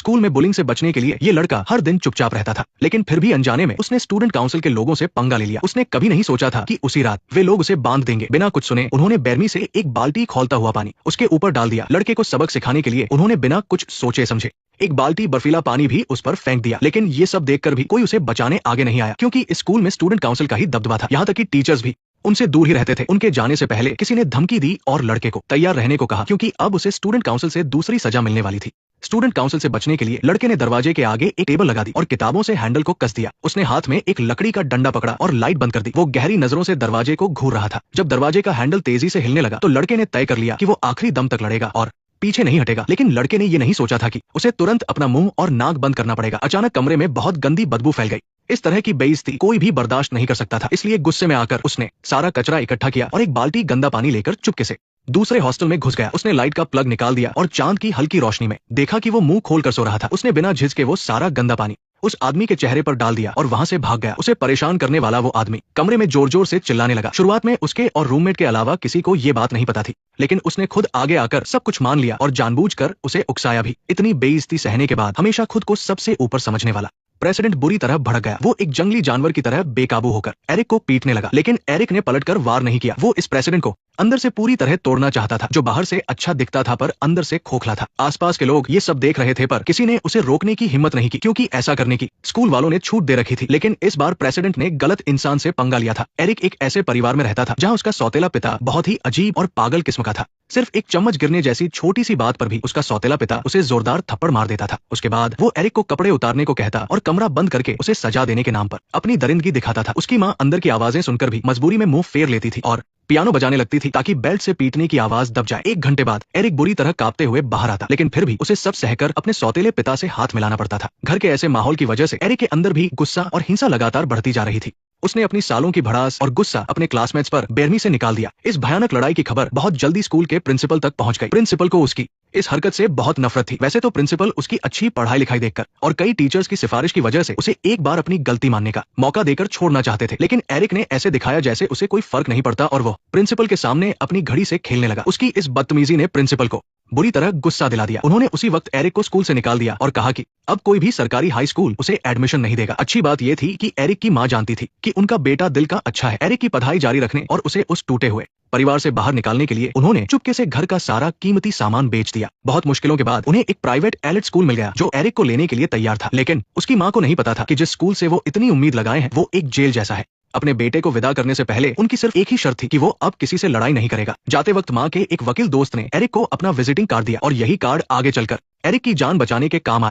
School में bullying से बचने के लिए ये लड़का हर दिन चुपचाप रहता था, लेकिन फिर भी अनजाने में उसने स्टूडेंट काउंसिल के लोगों से पंगा ले लिया। उसने कभी नहीं सोचा था कि उसी रात वे लोग उसे बांध देंगे। बिना कुछ सुने उन्होंने बेरमी से एक बाल्टी खौलता हुआ पानी उसके ऊपर डाल दिया। लड़के को सबक सिखाने के लिए उन्होंने बिना कुछ सोचे समझे एक बाल्टी बर्फीला पानी भी उस पर फेंक दिया। लेकिन ये सब देखकर भी कोई उसे बचाने आगे नहीं आया, क्योंकि इस स्कूल में स्टूडेंट काउंसिल का ही दबदबा था। यहाँ तक कि टीचर्स भी उनसे दूर ही रहते थे। उनके जाने से पहले किसी ने धमकी दी और लड़के को तैयार रहने को कहा, क्योंकि अब उसे स्टूडेंट काउंसिल से दूसरी सजा मिलने वाली थी। स्टूडेंट काउंसिल से बचने के लिए लड़के ने दरवाजे के आगे एक टेबल लगा दी और किताबों से हैंडल को कस दिया। उसने हाथ में एक लकड़ी का डंडा पकड़ा और लाइट बंद कर दी। वो गहरी नजरों से दरवाजे को घूर रहा था। जब दरवाजे का हैंडल तेजी से हिलने लगा तो लड़के ने तय कर लिया कि वो आखिरी दम तक लड़ेगा और पीछे नहीं हटेगा। लेकिन लड़के ने ये नहीं सोचा था कि उसे तुरंत अपना मुंह और नाक बंद करना पड़ेगा। अचानक कमरे में बहुत गंदी बदबू फैल गई। इस तरह की बेइज्जती कोई भी बर्दाश्त नहीं कर सकता था, इसलिए गुस्से में आकर उसने सारा कचरा इकट्ठा किया और एक बाल्टी गंदा पानी लेकर चुपके से दूसरे हॉस्टल में घुस गया। उसने लाइट का प्लग निकाल दिया और चांद की हल्की रोशनी में देखा कि वो मुंह खोलकर सो रहा था। उसने बिना झिझके वो सारा गंदा पानी उस आदमी के चेहरे पर डाल दिया और वहां से भाग गया। उसे परेशान करने वाला वो आदमी कमरे में जोर जोर से चिल्लाने लगा। शुरुआत में उसके और रूममेट के अलावा किसी को ये बात नहीं पता थी, लेकिन उसने खुद आगे आकर सब कुछ मान लिया और जानबूझकर उसे उकसाया भी। इतनी बेइज्जती सहने के बाद हमेशा खुद को सबसे ऊपर समझने वाला प्रेसिडेंट बुरी तरह भड़क गया। वो एक जंगली जानवर की तरह बेकाबू होकर एरिक को पीटने लगा, लेकिन एरिक ने पलटकर वार नहीं किया। वो इस प्रेसिडेंट को अंदर से पूरी तरह तोड़ना चाहता था, जो बाहर से अच्छा दिखता था पर अंदर से खोखला था। आसपास के लोग ये सब देख रहे थे, पर किसी ने उसे रोकने की हिम्मत नहीं की, क्योंकि ऐसा करने की स्कूल वालों ने छूट दे रखी थी। लेकिन इस बार प्रेसिडेंट ने गलत इंसान से पंगा लिया था। एरिक एक ऐसे परिवार में रहता था जहाँ उसका सौतेला पिता बहुत ही अजीब और पागल किस्म का था। सिर्फ एक चम्मच गिरने जैसी छोटी सी बात पर भी उसका सौतेला पिता उसे जोरदार थप्पड़ मार देता था। उसके बाद वो एरिक को कपड़े उतारने को कहता और कमरा बंद करके उसे सजा देने के नाम पर अपनी दरिंदगी दिखाता था। उसकी माँ अंदर की आवाजें सुनकर भी मजबूरी में मुंह फेर लेती थी और पियानो बजाने लगती थी ताकि बेल्ट से पीटने की आवाज दब जाए। 1 घंटे बाद एरिक बुरी तरह कांपते हुए बाहर आता, लेकिन फिर भी उसे सब सहकर अपने सौतेले पिता से हाथ मिलाना पड़ता था। घर के ऐसे माहौल की वजह से एरिक के अंदर भी गुस्सा और हिंसा लगातार बढ़ती जा रही थी। उसने अपनी सालों की भड़ास और गुस्सा अपने क्लासमेट्स पर बेरमी से निकाल दिया। इस भयानक लड़ाई की खबर बहुत जल्दी स्कूल के प्रिंसिपल तक पहुंच गई। प्रिंसिपल को उसकी इस हरकत से बहुत नफरत थी। वैसे तो प्रिंसिपल उसकी अच्छी पढ़ाई लिखाई देखकर और कई टीचर्स की सिफारिश की वजह से उसे एक बार अपनी गलती मानने का मौका देकर छोड़ना चाहते थे, लेकिन एरिक ने ऐसे दिखाया जैसे उसे कोई फर्क नहीं पड़ता और वो प्रिंसिपल के सामने अपनी घड़ी से खेलने लगा। उसकी इस बदतमीजी ने प्रिंसिपल को बुरी तरह गुस्सा दिला दिया। उन्होंने उसी वक्त एरिक को स्कूल से निकाल दिया और कहा कि अब कोई भी सरकारी हाई स्कूल उसे एडमिशन नहीं देगा। अच्छी बात यह थी कि एरिक की माँ जानती थी कि उनका बेटा दिल का अच्छा है। एरिक की पढ़ाई जारी रखने और उसे उस टूटे हुए परिवार से बाहर निकालने के लिए उन्होंने चुपके से घर का सारा कीमती सामान बेच दिया। बहुत मुश्किलों के बाद उन्हें एक प्राइवेट एलिट स्कूल मिल गया जो एरिक को लेने के लिए तैयार था, लेकिन उसकी माँ को नहीं पता था कि जिस स्कूल से वो इतनी उम्मीद लगाए हैं वो एक जेल जैसा है। अपने बेटे को विदा करने से पहले उनकी सिर्फ एक ही शर्त थी कि वो अब किसी से लड़ाई नहीं करेगा। जाते वक्त माँ के एक वकील दोस्त ने एरिक को अपना विजिटिंग कार्ड दिया और यही कार्ड आगे चलकर एरिक की जान बचाने के काम आया।